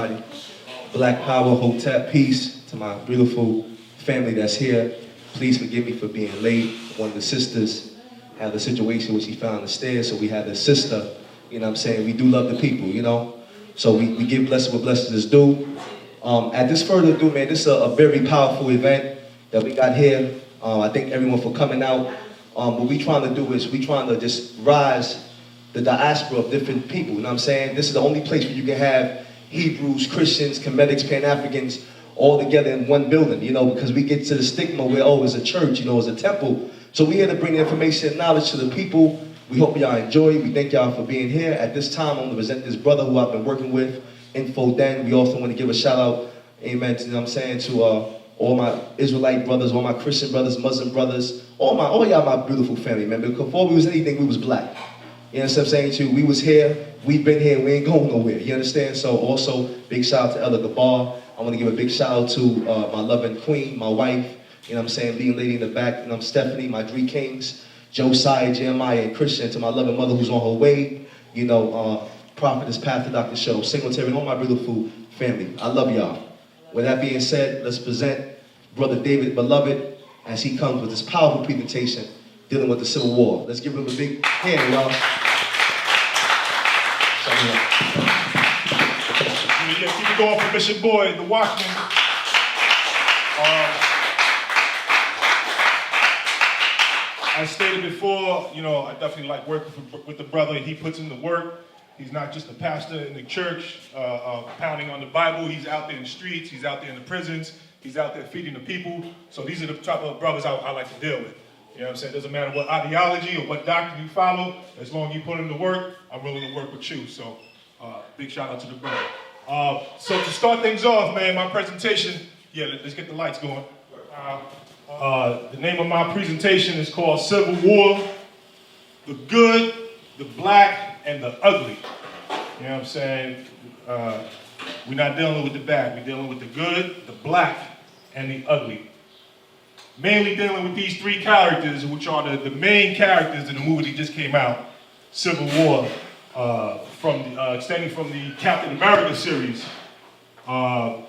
everybody. Black Power, Hotep, peace to my beautiful family that's here. Please forgive me for being late. One of the sisters had a situation where she fell on the stairs, so we had to assist her. You know what I'm saying? We do love the people, you know? So we give blessing what blessings is due. At this further ado, man, this is a very powerful event that we got here. I thank everyone for coming out. What we trying to do is we trying to just rise the diaspora of different people, you know what I'm saying? This is the only place where you can have Hebrews, Christians, Comedics, Pan-Africans all together in one building, you know, because we get to the stigma where, oh, it's a church, you know, it's a temple. So we're here to bring information and knowledge to the people. We hope y'all enjoy. We thank y'all for being here. At this time, I'm going to present this brother who I've been working with, I.N.F.O Den. We also want to give a shout out, amen, to, you know what I'm saying, to all my Israelite brothers, all my Christian brothers, Muslim brothers, all y'all my beautiful family, man. Because before we was anything, we was black. You know what I'm saying to you? We was here, we've been here, we ain't going nowhere. You understand? So also, big shout out to Ella Gabar. I want to give a big shout out to my loving queen, my wife, you know what I'm saying, leading lady in the back, you know, I'm Stephanie, my three kings, Josiah, Jeremiah, and Christian, to my loving mother who's on her way, you know, Prophetess Panther Dr. Show, Singletary, and all my beautiful family. I love y'all. With that being said, let's present Brother David Beloved as he comes with this powerful presentation dealing with the Civil War. Let's give him a big hand, y'all. Yeah, keep it going for Bishop Boyd, the Watchman. I stated before, you know, I definitely like working with the brother. He puts in the work. He's not just a pastor in the church, pounding on the Bible. He's out there in the streets. He's out there in the prisons. He's out there feeding the people. So these are the type of brothers I like to deal with. You know what I'm saying? It doesn't matter what ideology or what doctrine you follow. As long as you put in the work, I'm willing to work with you. So big shout out to the brother. So to start things off, man, my presentation, yeah, let's get the lights going. The name of my presentation is called Civil War, the Good, the Black, and the Ugly. You know what I'm saying? We're not dealing with the bad, we're dealing with the good, the black, and the ugly. Mainly dealing with these three characters, which are the main characters in the movie that just came out, Civil War, extending from the Captain America series that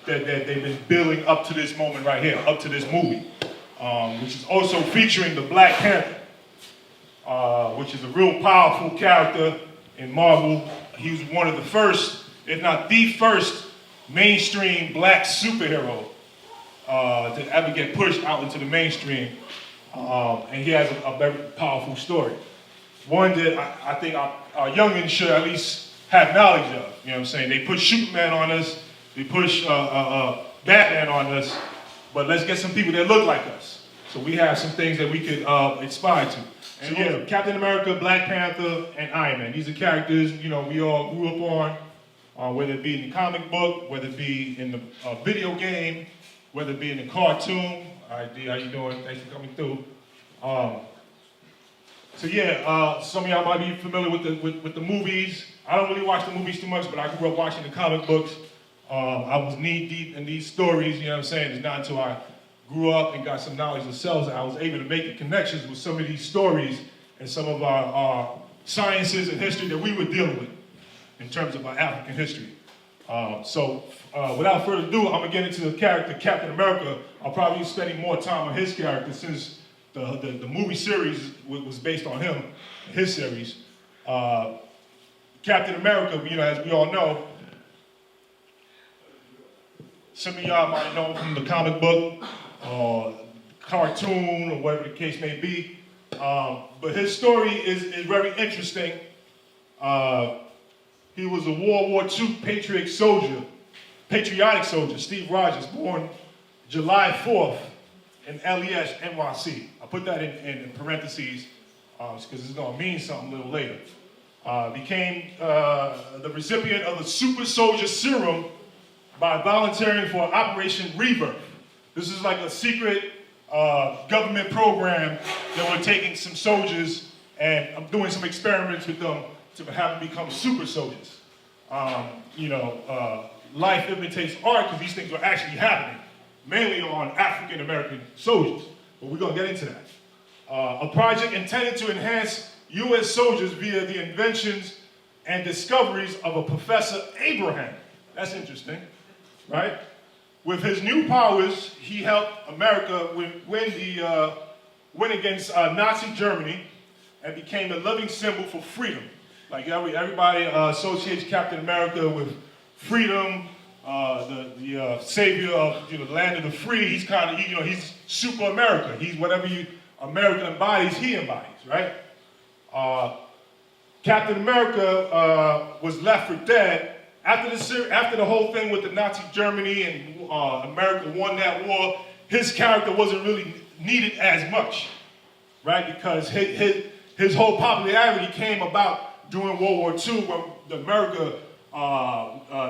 they've been building up to this moment right here, up to this movie, which is also featuring the Black Panther, which is a real powerful character in Marvel. He was one of the first, if not the first, mainstream black superhero to ever get pushed out into the mainstream. And he has a very powerful story. One that I think our youngins should at least have knowledge of. You know what I'm saying? They push Superman on us, they push Batman on us, but let's get some people that look like us. So we have some things that we could aspire to. And yeah, Captain America, Black Panther, and Iron Man. These are characters, you know, we all grew up on, whether it be in the comic book, whether it be in the video game, whether it be in the cartoon. All right, D, how you doing? Thanks for coming through. So yeah, some of y'all might be familiar with the movies. I don't really watch the movies too much, but I grew up watching the comic books. I was knee deep in these stories, you know what I'm saying? It's not until I grew up and got some knowledge themselves that I was able to make the connections with some of these stories and some of our sciences and history that we were dealing with in terms of our African history. So without further ado, I'm gonna get into the character Captain America. I'll probably be spending more time on his character since the movie series was based on him, his series. Captain America, you know, as we all know, some of y'all might know from the comic book, cartoon, or whatever the case may be. But his story is very interesting. He was a World War II patriotic soldier, Steve Rogers, born July 4th in LES, NYC. I put that in parentheses because it's going to mean something a little later. Became the recipient of the Super Soldier Serum by volunteering for Operation Rebirth. This is like a secret government program that were taking some soldiers and I'm doing some experiments with them to have them become super soldiers. Life imitates art because these things were actually happening, mainly on African American soldiers, but we're gonna get into that. A project intended to enhance U.S. soldiers via the inventions and discoveries of a Professor Abraham. That's interesting, right? With his new powers, he helped America win against Nazi Germany and became a living symbol for freedom. Like everybody associates Captain America with freedom, the savior of the land of the free. He's kind of he's super America. He's whatever America embodies, he embodies, right? Captain America was left for dead after the whole thing with the Nazi Germany and America won that war. His character wasn't really needed as much, right? Because his whole popularity came about during World War II when America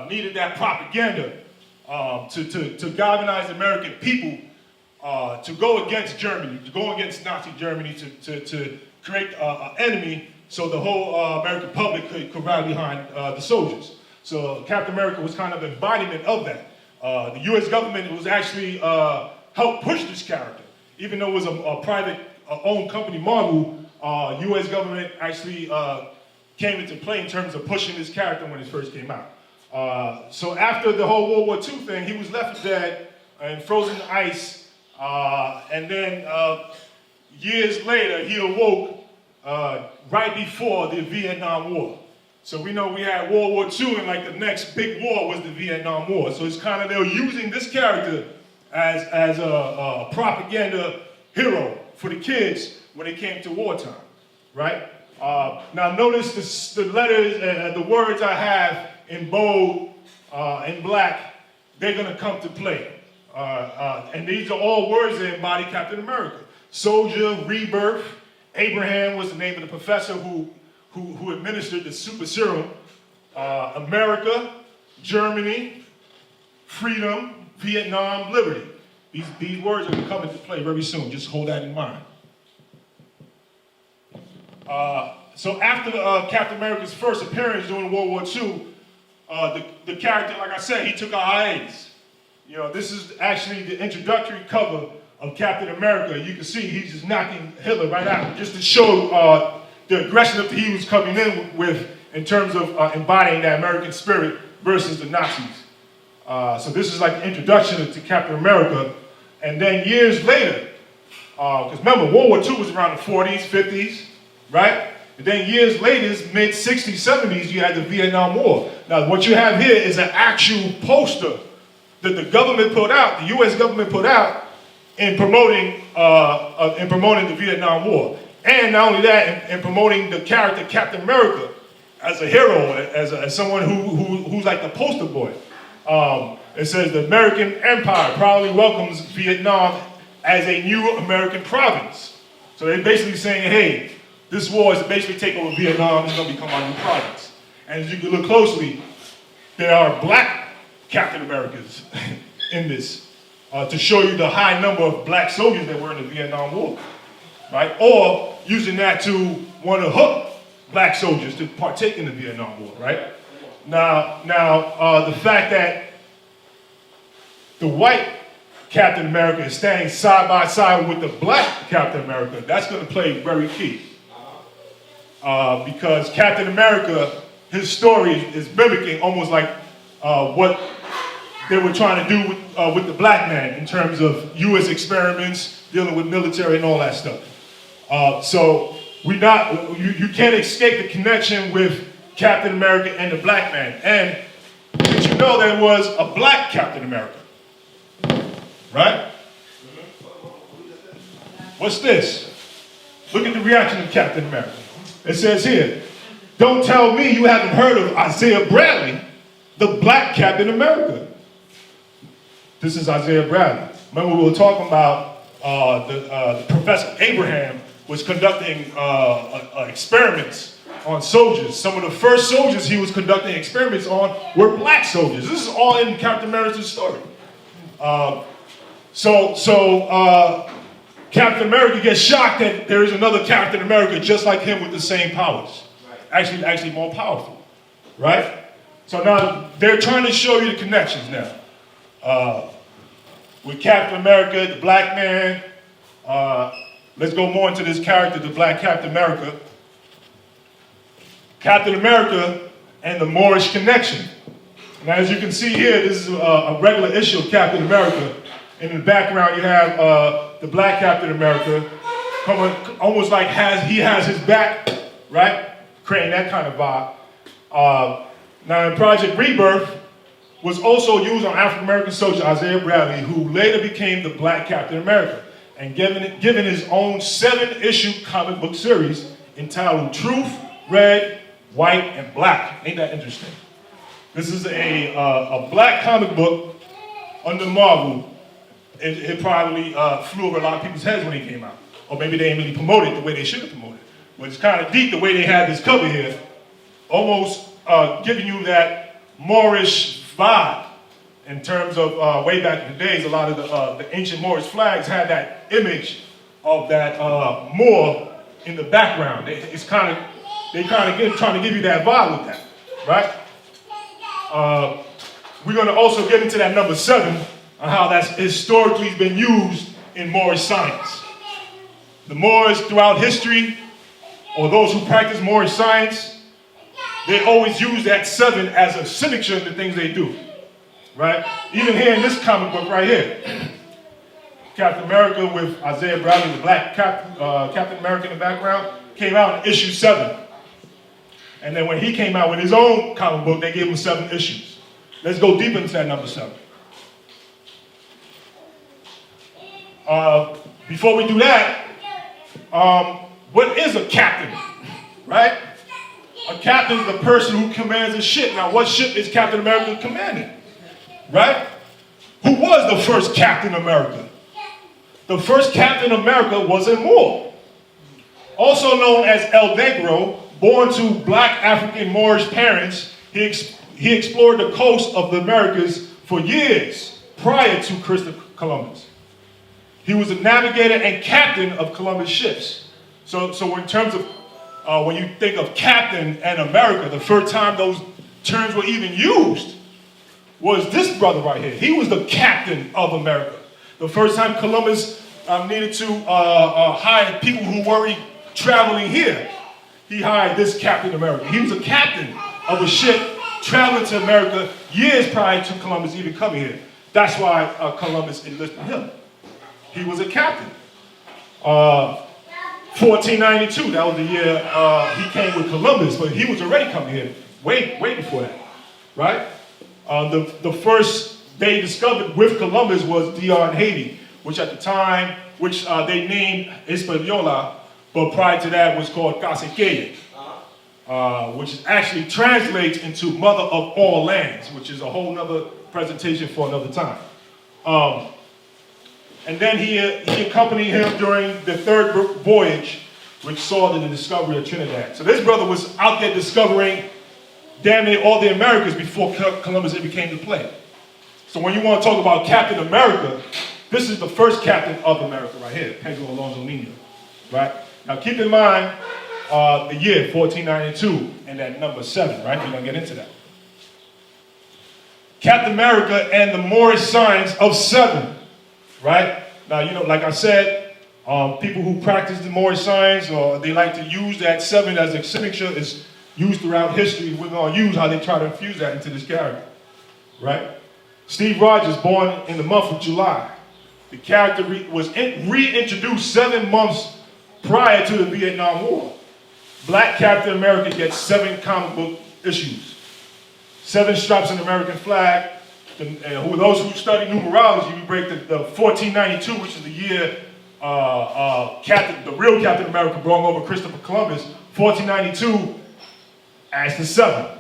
needed that propaganda to galvanize the American people to go against Germany, to go against Nazi Germany, to create an enemy so the whole American public could rally behind the soldiers. So Captain America was kind of an embodiment of that. The U.S. government was actually helped push this character. Even though it was a private owned company, Marvel, U.S. government actually came into play in terms of pushing this character when it first came out. So after the whole World War II thing, he was left dead and frozen in ice. And then years later, he awoke right before the Vietnam War. So we know we had World War II, and like the next big war was the Vietnam War. So it's kind of, they were using this character as a propaganda hero for the kids when it came to wartime, right? Now notice the letters and the words I have in bold, in black, they're gonna come to play. And these are all words that embody Captain America. Soldier, rebirth. Abraham was the name of the professor who administered the super serum. America, Germany, freedom, Vietnam, liberty. These words are coming to play very soon. Just hold that in mind. So after Captain America's first appearance during World War II, the character, like I said, he took a hiatus. This is actually the introductory cover of Captain America. You can see he's just knocking Hitler right out, just to show the aggression that he was coming in with in terms of embodying that American spirit versus the Nazis. So this is like the introduction to Captain America. And then years later, because remember, World War II was around the 40s, 50s, right? And then years later, mid-60s, 70s, you had the Vietnam War. Now, what you have here is an actual poster that the government put out, the U.S. government put out, in promoting the Vietnam War. And not only that, in promoting the character Captain America as a hero, as someone who's like the poster boy. It says the American Empire proudly welcomes Vietnam as a new American province. So they're basically saying, hey, this war is to basically take over Vietnam, it's gonna become our new province. And as you can look closely, there are black Captain Americas in this, to show you the high number of black soldiers that were in the Vietnam War, right? Or using that to want to hook black soldiers to partake in the Vietnam War, right? Now, the fact that the white Captain America is standing side by side with the black Captain America, that's going to play very key. Because Captain America, his story is mimicking almost like what they were trying to do with the black man in terms of U.S. experiments, dealing with military and all that stuff. So you can't escape the connection with Captain America and the black man. And did you know there was a black Captain America? Right? What's this? Look at the reaction of Captain America. It says here, don't tell me you haven't heard of Isaiah Bradley, the black Captain America. This is Isaiah Bradley. Remember we were talking about the Professor Abraham was conducting experiments on soldiers. Some of the first soldiers he was conducting experiments on were black soldiers. This is all in Captain America's story. Captain America gets shocked that there is another Captain America just like him with the same powers. Actually more powerful, right? So now they're trying to show you the connections now. With Captain America, the black man, let's go more into this character, the black Captain America. Captain America and the Moorish connection. Now, as you can see here, this is a regular issue of Captain America. In the background, you have the black Captain America, coming almost like he has his back, right? Creating that kind of vibe. Now, in Project Rebirth, was also used on African American soldier Isaiah Bradley, who later became the black Captain America, and given his own 7-issue comic book series entitled Truth, Red, White, and Black. Ain't that interesting? This is a black comic book under Marvel. It probably flew over a lot of people's heads when it came out. Or maybe they didn't really promote it the way they should have promoted it. But it's kind of deep the way they had this cover here, almost giving you that Moorish vibe in terms of way back in the days. A lot of the ancient Moorish flags had that image of that Moor in the background. They kind of trying to give you that vibe with that, right? We're going to also get into that number 7 on how that's historically been used in Moorish science. The Moors throughout history, or those who practice Moorish science, they always use that 7 as a signature of the things they do, right? Even here in this comic book right here, Captain America with Isaiah Bradley, the black Captain America in the background, came out in issue 7. And then when he came out with his own comic book, they gave him 7 issues. Let's go deep into that number 7. Before we do that, what is a captain, right? A captain is the person who commands a ship. Now, what ship is Captain America commanding, right? Who was the first Captain America? The first Captain America was a Moor, also known as El Negro. Born to black African Moorish parents, he explored the coast of the Americas for years prior to Christopher Columbus. He was a navigator and captain of Columbus ships. So in terms of, when you think of captain and America, the first time those terms were even used was this brother right here. He was the captain of America. The first time Columbus needed to hire people who were already traveling here, he hired this Captain America. He was a captain of a ship traveling to America years prior to Columbus even coming here. That's why Columbus enlisted him. He was a captain. 1492, that was the year he came with Columbus, but he was already coming here way before that, right? The first they discovered with Columbus was DR in Haiti, which at the time, they named Hispaniola, but prior to that was called Cacique, which actually translates into Mother of All Lands, which is a whole nother presentation for another time. And then he accompanied him during the 3rd voyage, which saw the discovery of Trinidad. So this brother was out there discovering damn near all the Americas before Columbus ever came to play. So when you want to talk about Captain America, this is the first Captain of America right here, Pedro Alonso Nino, right? Now keep in mind the year 1492 and that number 7, right? We're going to get into that. Captain America and the Moorish signs of 7, right? Now, like I said, people who practice the Moorish signs, or they like to use that 7 as a signature, is used throughout history. We're going to use how they try to infuse that into this character, right? Steve Rogers, born in the month of July. The character was reintroduced 7 months prior to the Vietnam War. Black Captain America gets 7 comic book issues. 7 straps an American flag. Those who study numerology, we break the 1492, which is the year the real Captain America brought over Christopher Columbus. 1492 adds the 7.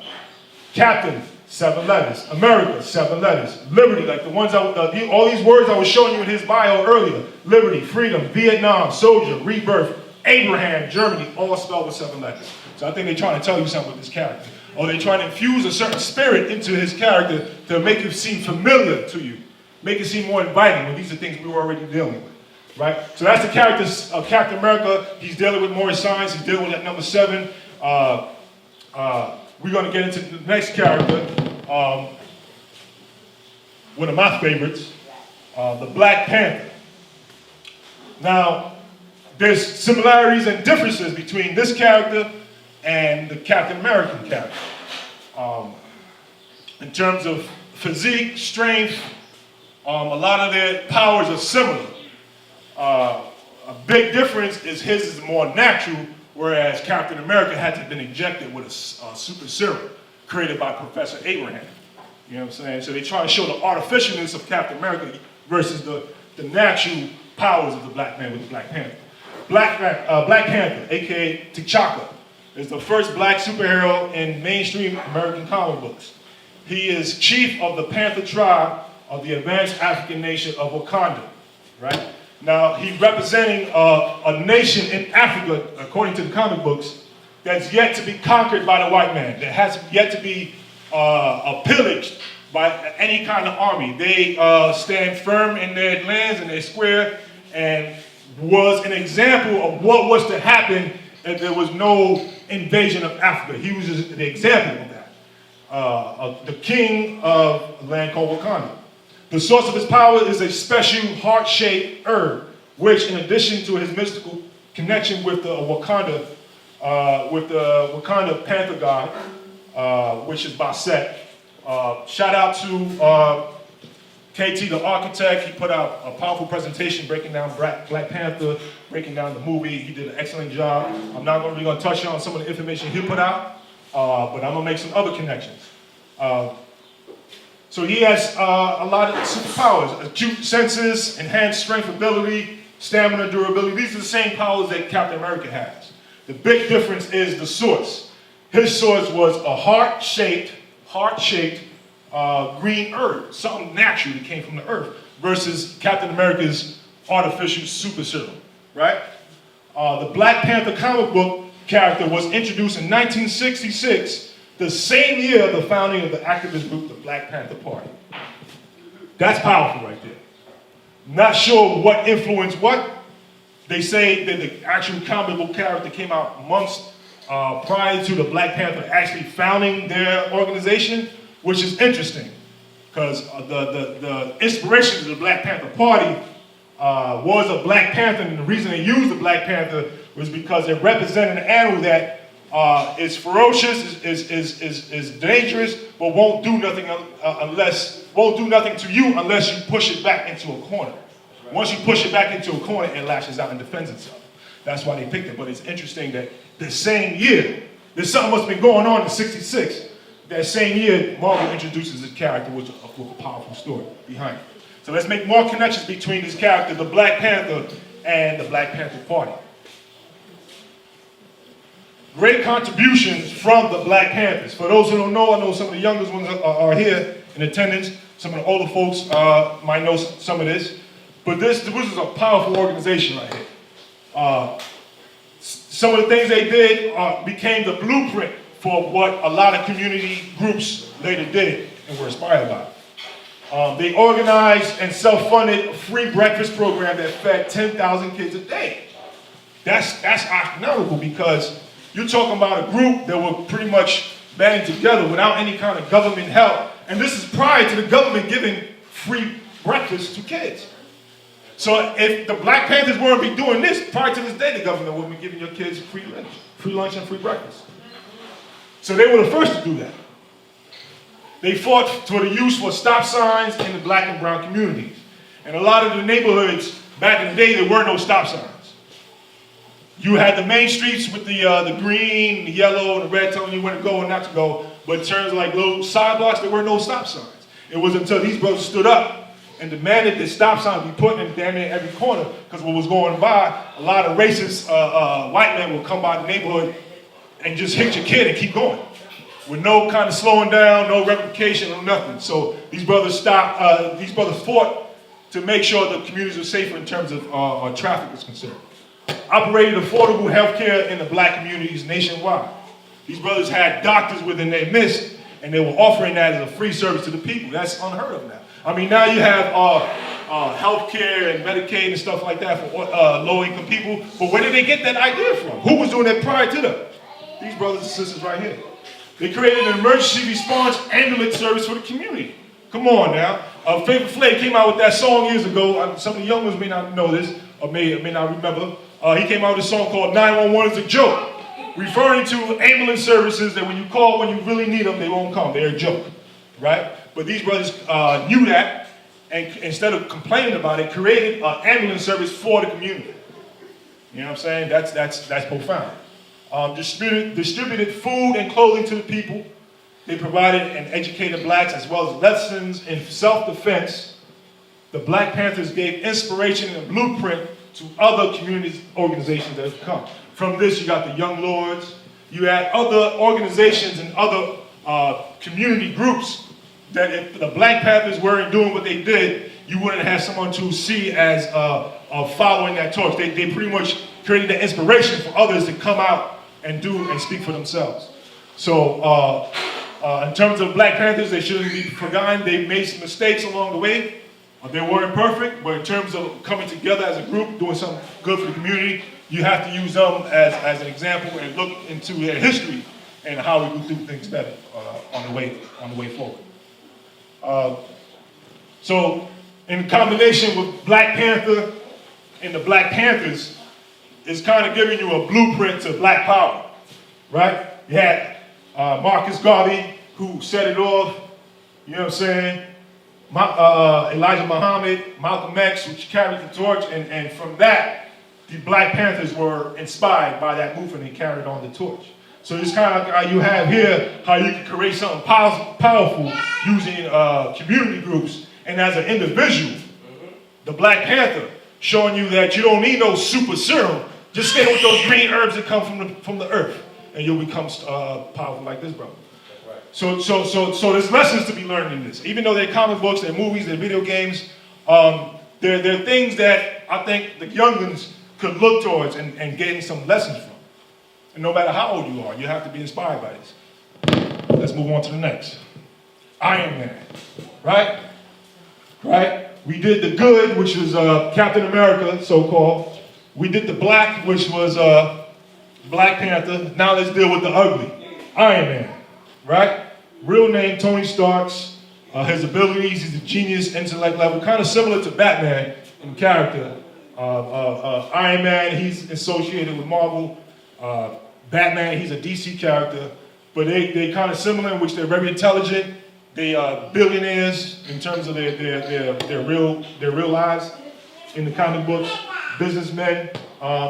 Captain, 7 letters. America, 7 letters. Liberty, like the ones all these words I was showing you in his bio earlier. Liberty, freedom, Vietnam, soldier, rebirth, Abraham, Germany, all spelled with 7 letters. So I think they're trying to tell you something with this character. Or they're trying to infuse a certain spirit into his character to make it seem familiar to you. Make it seem more inviting when these are things we were already dealing with. Right? So that's the character of Captain America. He's dealing with Moorish science. He's dealing with that number 7. We're going to get into the next character. One of my favorites, the Black Panther. Now, there's similarities and differences between this character and the Captain American character. In terms of physique, strength, a lot of their powers are similar. A big difference is his is more natural, whereas Captain America had to have been injected with a super serum created by Professor Abraham. You know what I'm saying? So they try to show the artificialness of Captain America versus the natural powers of the black man with the Black Panther. Black Panther, aka T'Chaka, is the first black superhero in mainstream American comic books. He is chief of the Panther tribe of the advanced African nation of Wakanda, right? Now, he's representing a nation in Africa, according to the comic books, that's yet to be conquered by the white man, that has yet to be pillaged by any kind of army. They stand firm in their lands and their square, and was an example of what was to happen if there was no invasion of Africa. He was just the example of that. The king of a land called Wakanda. The source of his power is a special heart-shaped herb, which, in addition to his mystical connection with the Wakanda Panther god, which is Basset. Shout out to KT, the architect. He put out a powerful presentation breaking down Black Panther, breaking down the movie. He did an excellent job. I'm not really going to touch on some of the information he put out, but I'm going to make some other connections. So he has a lot of superpowers: acute senses, enhanced strength, ability, stamina, durability. These are the same powers that Captain America has. The big difference is the source. His source was a heart-shaped green herb, something natural that came from the earth, versus Captain America's artificial super serum, right? The Black Panther comic book character was introduced in 1966, the same year of the founding of the activist group, the Black Panther Party. That's powerful right there. Not sure what influenced what. They say that the actual comic book character came out months prior to the Black Panther actually founding their organization, which is interesting, because the inspiration of the Black Panther Party was a Black Panther, and the reason they used the Black Panther was because it represented an animal that is ferocious, is dangerous, but won't do nothing to you unless you push it back into a corner. Once you push it back into a corner, it lashes out and defends itself. That's why they picked it. But it's interesting that the same year, there's something must have been going on in '66. That same year, Marvel introduces this character with a powerful story behind it. So let's make more connections between this character, the Black Panther, and the Black Panther Party. Great contributions from the Black Panthers. For those who don't know, I know some of the youngest ones are here in attendance. Some of the older folks might know some of this. But this is a powerful organization right here. Some of the things they did became the blueprint for what a lot of community groups later did and were inspired by. They organized and self-funded a free breakfast program that fed 10,000 kids a day. That's astronomical, because you're talking about a group that were pretty much banding together without any kind of government help. And this is prior to the government giving free breakfast to kids. So if the Black Panthers weren't be doing this, prior to this day, the government would be giving your kids free lunch and free breakfast. So they were the first to do that. They fought for the use for stop signs in the black and brown communities. And a lot of the neighborhoods, back in the day, there were no stop signs. You had the main streets with the green, the yellow, and the red telling you where to go and not to go. But in terms of like little side blocks, there were no stop signs. It was until these brothers stood up and demanded that stop signs be put in damn near every corner, because what was going by, a lot of racist white men would come by the neighborhood and just hit your kid and keep going, with no kind of slowing down, no replication, or nothing. So these brothers fought to make sure the communities were safer in terms of traffic is concerned. Operated affordable health care in the black communities nationwide. These brothers had doctors within their midst, and they were offering that as a free service to the people. That's unheard of now. I mean, now you have health care and Medicaid and stuff like that for low-income people, but where did they get that idea from? Who was doing that prior to them? These brothers and sisters right here. They created an emergency response ambulance service for the community. Come on now. Flavor Flav came out with that song years ago. Some of the young ones may not know this, or may not remember. He came out with a song called 911 is a Joke, referring to ambulance services that when you call when you really need them, they won't come. They're a joke. right? But these brothers knew that, and instead of complaining about it, created an ambulance service for the community. You know what I'm saying? That's profound. Distributed food and clothing to the people. They provided and educated blacks as well as lessons in self-defense. The Black Panthers gave inspiration and a blueprint to other community organizations that have come. From this, you got the Young Lords. You had other organizations and other community groups that if the Black Panthers weren't doing what they did, you wouldn't have someone to see as following that torch. They pretty much created the inspiration for others to come out and do and speak for themselves. So in terms of Black Panthers, they shouldn't be forgotten. They made some mistakes along the way. They weren't perfect, but in terms of coming together as a group, doing something good for the community, you have to use them as an example and look into their history and how we can do things better on the way forward. So in combination with Black Panther and the Black Panthers, it's kind of giving you a blueprint to Black Power, right? You had Marcus Garvey, who set it off, you know what I'm saying? Elijah Muhammad, Malcolm X, which carried the torch, and from that, the Black Panthers were inspired by that movement and carried on the torch. So it's kind of like how you have here, how you can create something powerful using community groups, and as an individual, the Black Panther, showing you that you don't need no super serum, just stay with those green herbs that come from the earth, and you'll become powerful like this, brother. So there's lessons to be learned in this. Even though they're comic books, they're movies, they're video games, they're things that I think the youngins could look towards and gain some lessons from. And no matter how old you are, you have to be inspired by this. Let's move on to the next. Iron Man, right? Right? We did the good, which was Captain America, so-called. We did the black, which was Black Panther. Now let's deal with the ugly. Iron Man. Right? Real name, Tony Stark's. His abilities, he's a genius, intellect level, kind of similar to Batman in character. Iron Man, he's associated with Marvel. Batman, he's a DC character. But they kind of similar in which they're very intelligent. They are billionaires in terms of their real lives in the comic books. Businessmen.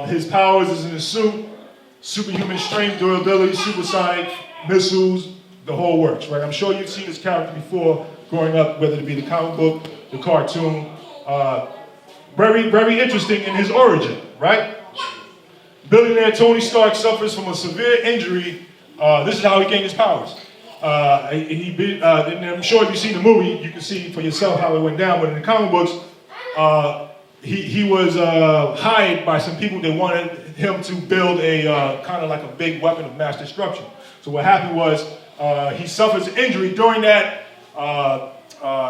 His powers is in his suit. Superhuman strength, durability, supersonic, missiles, the whole works, right? I'm sure you've seen this character before growing up, whether it be the comic book, the cartoon. Very, very interesting in his origin, right? Billionaire Tony Stark suffers from a severe injury. This is how he gained his powers. And I'm sure if you've seen the movie, you can see for yourself how it went down. But in the comic books, he was hired by some people that wanted him to build a kind of like a big weapon of mass destruction. So what happened was he suffers an injury during that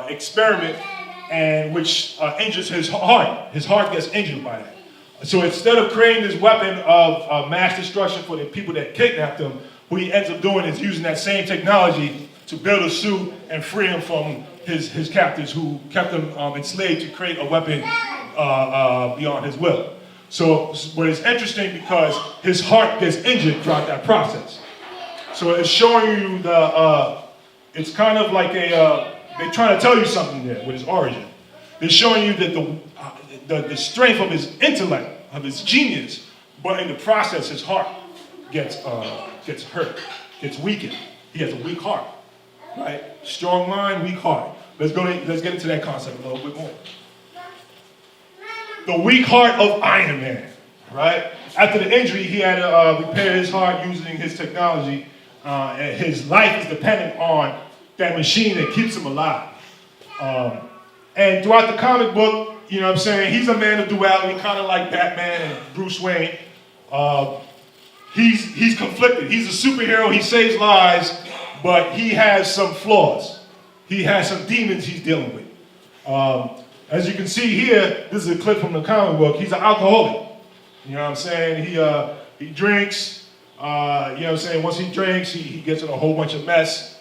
experiment, and which injures his heart. His heart gets injured by that. So instead of creating this weapon of mass destruction for the people that kidnapped him, what he ends up doing is using that same technology to build a suit and free him from his captors who kept him enslaved to create a weapon beyond his will. So what is interesting because his heart gets injured throughout that process. So it's showing you it's kind of like they're trying to tell you something there with his origin. They're showing you that the strength of his intellect, of his genius, but in the process his heart gets hurt, gets weakened. He has a weak heart, right? Strong mind, weak heart. Let's get into that concept a little bit more. The weak heart of Iron Man, right? After the injury, he had to repair his heart using his technology. And his life is dependent on that machine that keeps him alive. And throughout the comic book, you know what I'm saying, he's a man of duality, kind of like Batman and Bruce Wayne. He's conflicted. He's a superhero, he saves lives, but he has some flaws. He has some demons he's dealing with. As you can see here, this is a clip from the comic book. He's an alcoholic. You know what I'm saying? He drinks. You know what I'm saying? Once he drinks, he gets in a whole bunch of mess.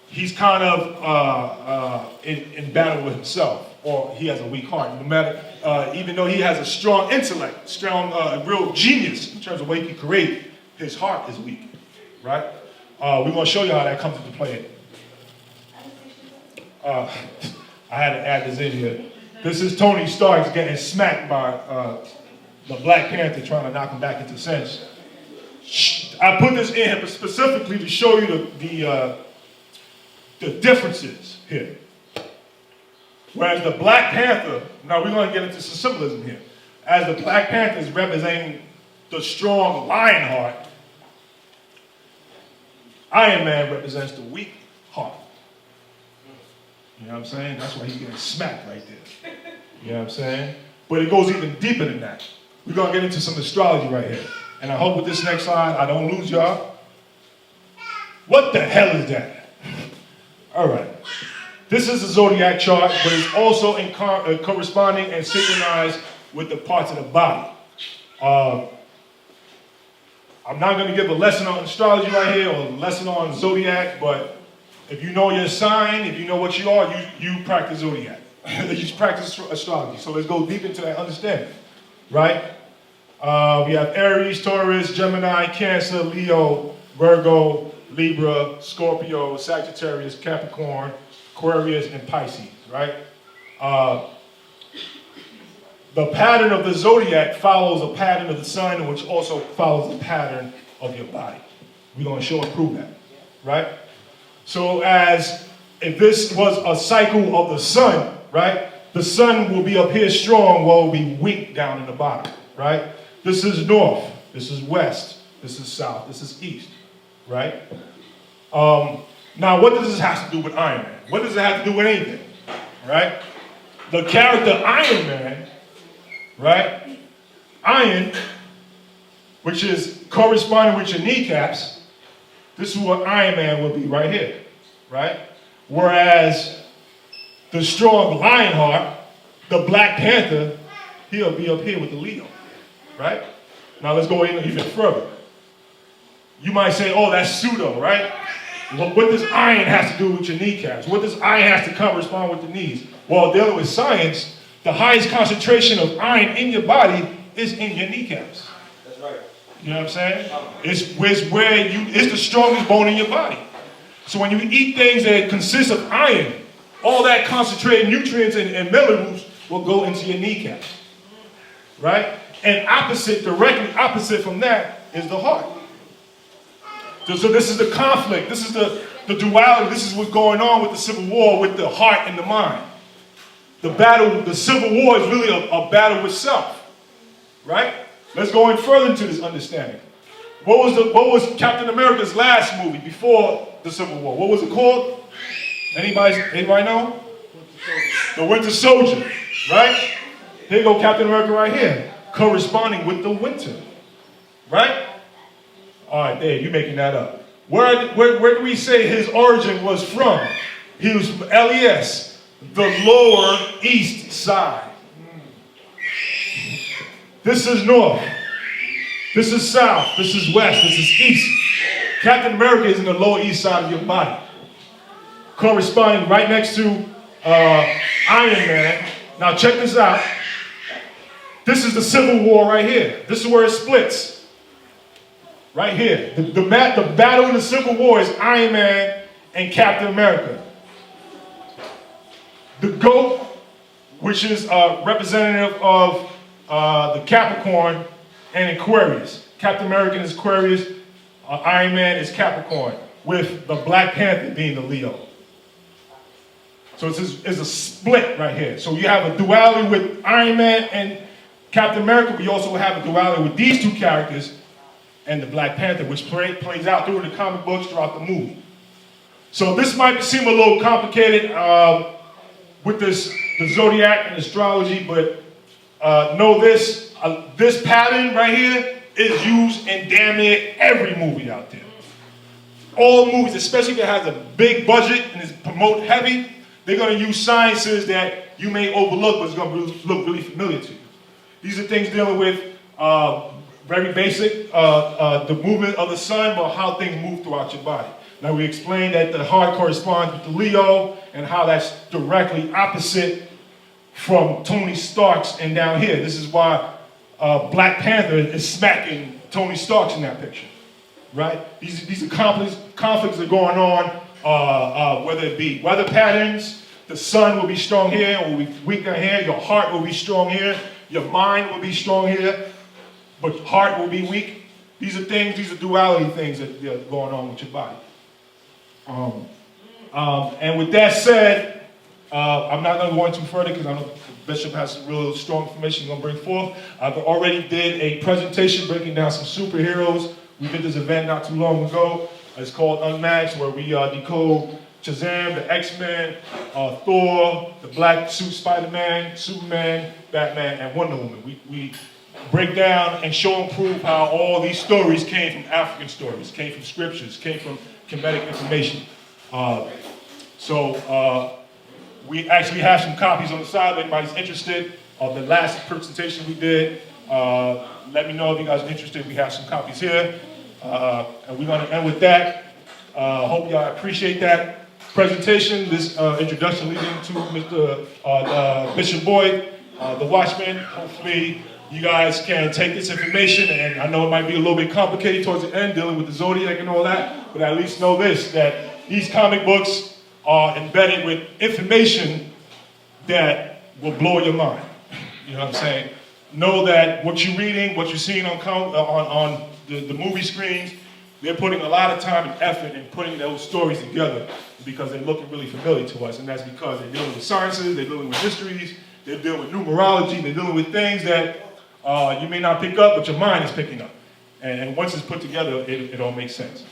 He's kind of in battle with himself, or he has a weak heart. No matter, even though he has a strong intellect, strong, real genius in terms of what he can create, his heart is weak, right? We're going to show you how that comes into play. I had to add this in here. This is Tony Stark getting smacked by the Black Panther trying to knock him back into sense. I put this in here specifically to show you the differences here. Whereas the Black Panther, now we're going to get into some symbolism here. As the Black Panther is representing the strong lion heart, Iron Man represents the weak heart. You know what I'm saying? That's why he's getting smacked right there. You know what I'm saying? But it goes even deeper than that. We're going to get into some astrology right here. And I hope with this next slide, I don't lose y'all. What the hell is that? All right. This is a zodiac chart, but it's also corresponding and synchronized with the parts of the body. I'm not going to give a lesson on astrology right here or a lesson on zodiac, but if you know your sign, if you know what you are, you practice zodiac. You practice astrology. So let's go deep into that understanding, right? We have Aries, Taurus, Gemini, Cancer, Leo, Virgo, Libra, Scorpio, Sagittarius, Capricorn, Aquarius, and Pisces, right? The pattern of the zodiac follows a pattern of the sun, which also follows the pattern of your body. We're going to show and prove that, right? So if this was a cycle of the sun, right? The sun will be up here strong while it will be weak down in the bottom, right? This is north, this is west, this is south, this is east, right? Now, what does this have to do with Iron Man? What does it have to do with anything, right? The character Iron Man, right? Iron, which is corresponding with your kneecaps, this is what Iron Man will be right here, right? Whereas the strong lion heart, the Black Panther, he'll be up here with the Leo, right? Now let's go in even further. You might say, oh, that's pseudo, right? Well, what does iron have to do with your kneecaps? What does iron have to correspond with the knees? Well, dealing with science, the highest concentration of iron in your body is in your kneecaps. That's right. You know what I'm saying? It's the strongest bone in your body. So when you eat things that consist of iron, all that concentrated nutrients and minerals will go into your kneecaps, right? And directly opposite from that is the heart. So this is the conflict. This is the duality. This is what's going on with the Civil War with the heart and the mind. The Civil War is really a battle with self, right? Let's go in further into this understanding. What was Captain America's last movie before the Civil War? What was it called? Anybody know? The Winter Soldier, right? Here you go, Captain America right here, corresponding with the winter, right? All right, there, you're making that up. Where do we say his origin was from? He was from LES, the lower east side. This is north. This is south. This is west. This is east. Captain America is in the lower east side of your body, corresponding right next to Iron Man. Now check this out. This is the Civil War right here. This is where it splits. Right here. The battle in the Civil War is Iron Man and Captain America. The goat, which is representative of the Capricorn and Aquarius. Captain America is Aquarius, Iron Man is Capricorn, with the Black Panther being the Leo. So it's a split right here. So you have a duality with Iron Man and Captain America, but you also have a duality with these two characters and the Black Panther, which plays out through the comic books throughout the movie. So this might seem a little complicated with the zodiac and astrology, but know this, this pattern right here is used in damn near every movie out there. All movies, especially if it has a big budget and is promote heavy, they're going to use sciences that you may overlook, but it's going to look really familiar to you. These are things dealing with very basic, the movement of the sun, but how things move throughout your body. Now we explained that the heart corresponds with the Leo and how that's directly opposite from Tony Stark's and down here. This is why Black Panther is smacking Tony Stark's in that picture, right? These are conflicts that are going on, whether it be weather patterns, The sun will be strong here, or will be weaker here. Your heart will be strong here. Your mind will be strong here, but heart will be weak. These are things, these are duality things that are going on with your body. And with that said, I'm not going to go into further because I know the Bishop has some real strong information he's going to bring forth. I already did a presentation breaking down some superheroes. We did this event not too long ago. It's called Unmatched, where we decode Shazam, the X-Men, Thor, the Black Suit Spider-Man, Superman, Batman, and Wonder Woman. We break down and show and prove how all these stories came from African stories, came from scriptures, came from Kemetic information. We actually have some copies on the side if anybody's interested of the last presentation we did. Let me know if you guys are interested. We have some copies here. And we're going to end with that. Hope y'all appreciate that presentation, this introduction leading to Mr. Bishop Boyd, the Watchman. Hopefully you guys can take this information, and I know it might be a little bit complicated towards the end, dealing with the zodiac and all that, but at least know this, that these comic books are embedded with information that will blow your mind. You know what I'm saying? Know that what you're reading, what you're seeing on the movie screens, they're putting a lot of time and effort in putting those stories together because they're looking really familiar to us, and that's because they're dealing with sciences, they're dealing with histories, they're dealing with numerology, they're dealing with things that you may not pick up, but your mind is picking up. And once it's put together, it all makes sense.